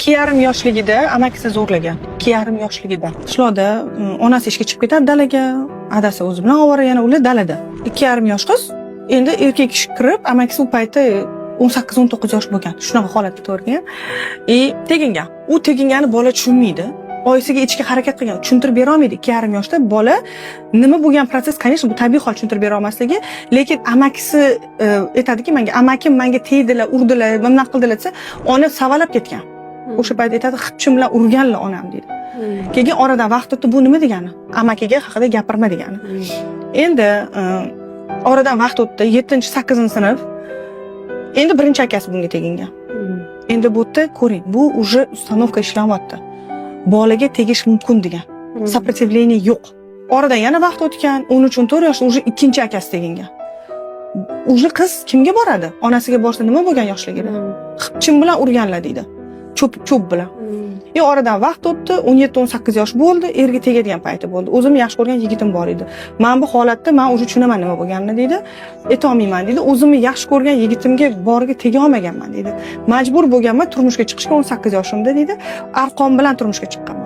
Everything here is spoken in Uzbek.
2,5 yoshligida amakisi zo'rlagan. 2,5 yoshligida. Qishloqda onasi ishga chiqib ketadi dalaga, adasi o'zi bilan ovora yana ular dalada. 2,5 yosh qiz. Endi erkak kishi kirib, amakisi u paytda 18-19 yosh bo'lgan. Shunaqa holatda ko'rgan. Tegingan. U tegingani bola tushunmaydi. Oyisiga ichki harakat qilgan, tushuntirib bera olmaydi. 2,5 yoshda bola nima bo'lgan proses, конечно, bu tabiiy hol tushuntirib bera olmasligi, lekin amakisi aytadiki, amakim menga tegdilar, urdilar, nima qildilar desa, ona savalab ketgan. O'sha payt aytadi, xipchim bilan urganlar onam deydi. Keyin oradan vaqt o'tdi, bu nima degani? Amakiga haqida gapirma degani. Endi oradan vaqt o'tdi, 7-8-sinf. Endi birinchi akasi bunga tegingan. Endi bu yerda ko'ring, bu уже установка ishlayapti. Bolaga tegish mumkin degan. Сопротивление yo'q. Oradan yana vaqt o'tgan, 13-14 yoshda уже ikkinchi akasi tegingan. Уже qiz kimga boradi? Onasiga borsa nima bo'lgan yoshligida? Xipchim bilan urganlar deydi. Cho'p bilan. Oradan vaqt o'tdi, 17-18 yosh bo'ldi, erga tegadigan payti bo'ldi. O'zim yaxshi ko'rgan yigitim bor edi. Men bu holatda men уже tushunaman nima bo'lganini deydi. Aytolmayman deydi. O'zimni yaxshi ko'rgan yigitimga boriga tega olmaganman deydi. Majbur bo'lganman turmushga chiqishga 18 yoshimda deydi. Arqon bilan turmushga chiqqanman.